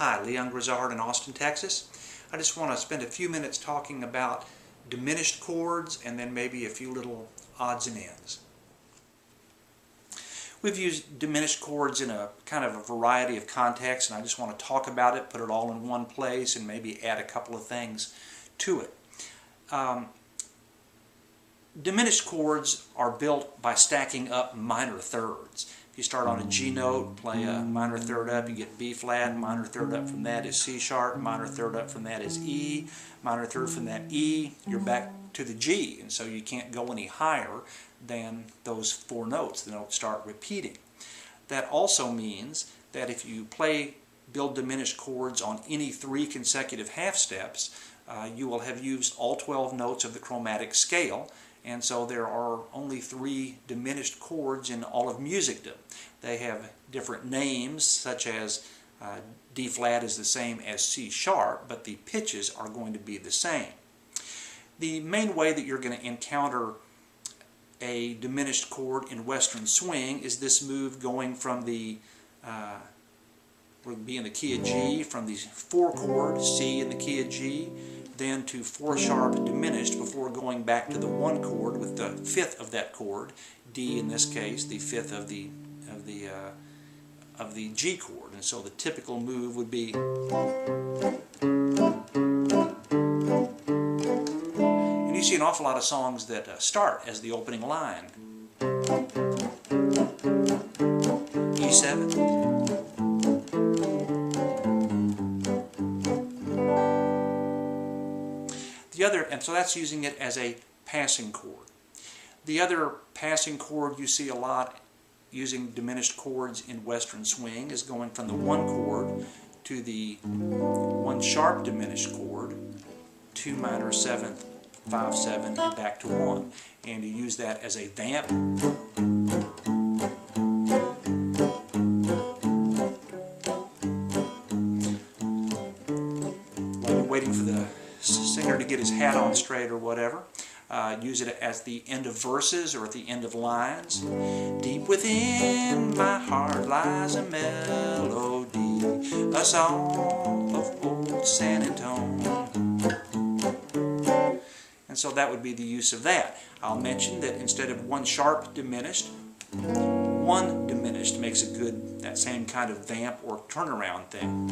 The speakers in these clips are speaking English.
Hi, Leon Grizzard in Austin, Texas. I just want to spend a few minutes talking about diminished chords and then maybe a few little odds and ends. We've used diminished chords in a kind of a variety of contexts, and I just want to talk about it, put it all in one place, and maybe add a couple of things to it. Diminished chords are built by stacking up minor thirds. If you start on a G note, play a minor third up, you get B flat, minor third up from that is C sharp, minor third up from that is E, minor third from that E, you're back to the G, and so you can't go any higher than those four notes. The notes start repeating. That also means that if you build diminished chords on any three consecutive half steps, you will have used all 12 notes of the chromatic scale, and so there are only three diminished chords in all of musicdom. They have different names, such as D flat is the same as C sharp, but the pitches are going to be the same. The main way that you're going to encounter a diminished chord in Western swing is this move going from the would be in the key of G, from the 4 chord C in the key of G, then to 4 sharp diminished before going back to the 1 chord with the 5th of that chord, D in this case, the 5th of the G chord. And so the typical move would be, and you see an awful lot of songs that start as the opening line. E7. And so that's using it as a passing chord. The other passing chord you see a lot using diminished chords in Western swing is going from the 1 chord to the 1 sharp diminished chord, 2 minor 7th, 5 7, and back to 1. And you use that as a vamp. Waiting for the singer to get his hat on straight or whatever. Use it as the end of verses or at the end of lines. Deep within my heart lies a melody, a song of old San Antonio. And so that would be the use of that. I'll mention that instead of 1 sharp diminished, 1 diminished makes a good, that same kind of vamp or turnaround thing.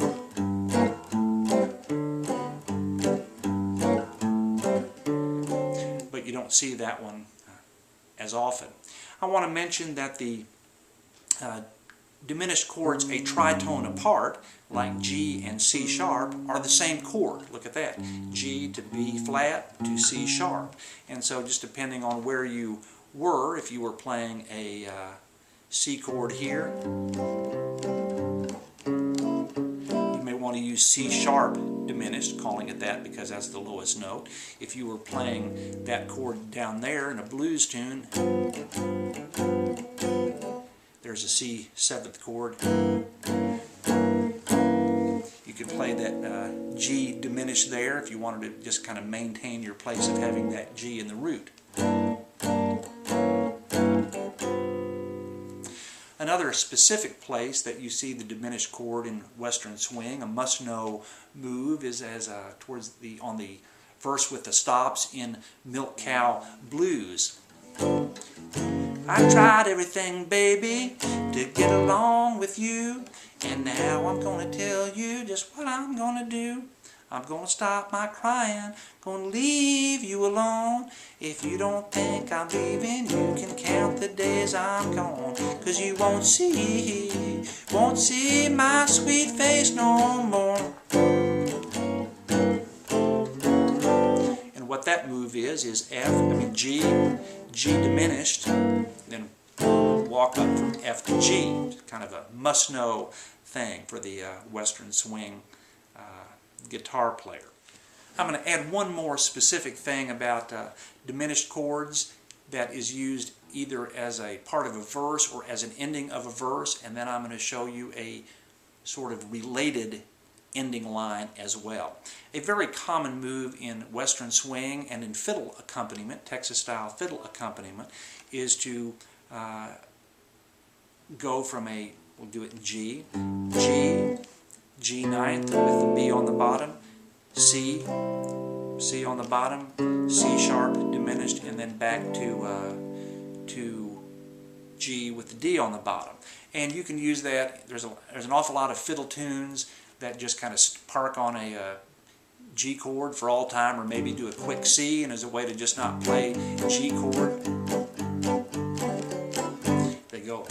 You don't see that one as often. I want to mention that the diminished chords a tritone apart, like G and C sharp, are the same chord. Look at that. G to B flat to C sharp. And so just depending on where you were, if you were playing a C chord here, you may want to use C sharp diminished, calling it that because that's the lowest note. If you were playing that chord down there in a blues tune, there's a C 7th chord. You could play that G diminished there if you wanted to just kind of maintain your place of having that G in the root. Another specific place that you see the diminished chord in Western swing, a must-know move, is as on the verse with the stops in Milk Cow Blues. I tried everything, baby, to get along with you, and now I'm going to tell you just what I'm going to do. I'm going to stop my crying, going to leave you alone. If you don't think I'm leaving, you can count the days I'm gone. 'Cause you won't see my sweet face no more. And what that move is G diminished, then walk up from F to G. It's kind of a must-know thing for the Western swing guitar player. I'm going to add one more specific thing about diminished chords that is used either as a part of a verse or as an ending of a verse, and then I'm going to show you a sort of related ending line as well. A very common move in Western swing and in fiddle accompaniment, Texas-style fiddle accompaniment, is to go from we'll do it in G, G, G ninth with the B on the bottom, C, C on the bottom, C sharp diminished, and then back to G with the D on the bottom. And you can use that. There's an awful lot of fiddle tunes that just kind of park on a G chord for all time, or maybe do a quick C, and as a way to just not play G chord. They go.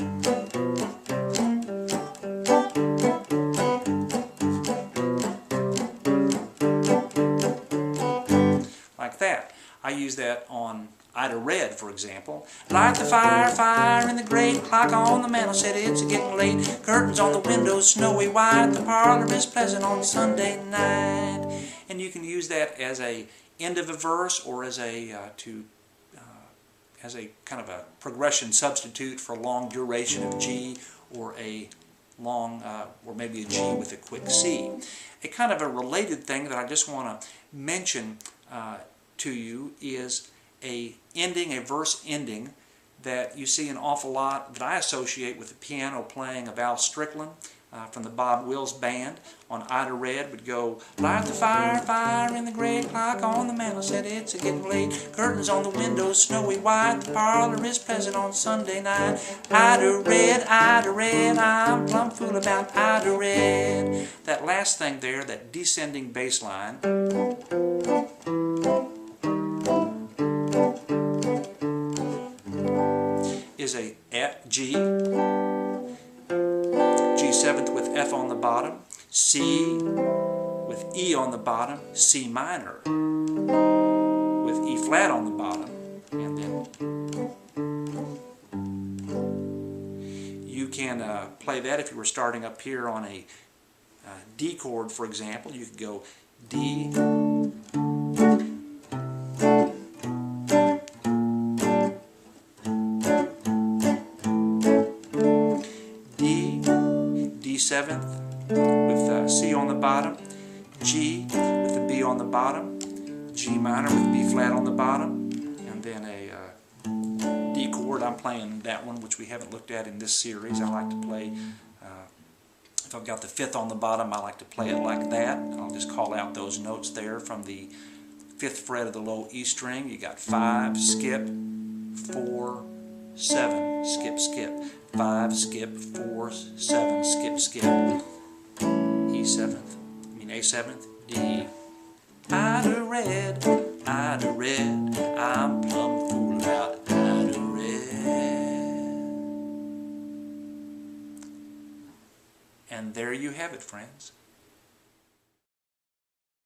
Like that. I use that on Ida Red, for example. Light the fire, fire in the grate, clock on the mantel said it's getting late, curtains on the windows snowy white, the parlor is pleasant on Sunday night. And you can use that as a end of a verse, or as a kind of a progression substitute for a long duration of G, or a long, or maybe a G with a quick C. A kind of a related thing that I just want to mention to you is a verse ending that you see an awful lot, that I associate with the piano playing of Al Strickland from the Bob Wills Band. On Ida Red would go, light the fire, fire in the grate, clock on the mantel said it's getting late, curtains on the windows snowy white, the parlor is pleasant on Sunday night. Ida Red, I'm plumb fool about Ida Red. That last thing there, that descending bass line, is a G, G7th with F on the bottom, C with E on the bottom, C minor with E flat on the bottom, and then you can play that if you were starting up here on a D chord, for example. You could go D, D7th with C on the bottom, G with the B on the bottom, G minor with B flat on the bottom, and then a D chord. I'm playing that one, which we haven't looked at in this series. I like to play, if I've got the 5th on the bottom, I like to play it like that. I'll just call out those notes there from the 5th fret of the low E string. You got 5, skip, 4, 7, skip, skip. 5, skip, 4, 7, skip, skip. A7th, D. Ida Red, I'm plumb fool about Ida Red. And there you have it, friends.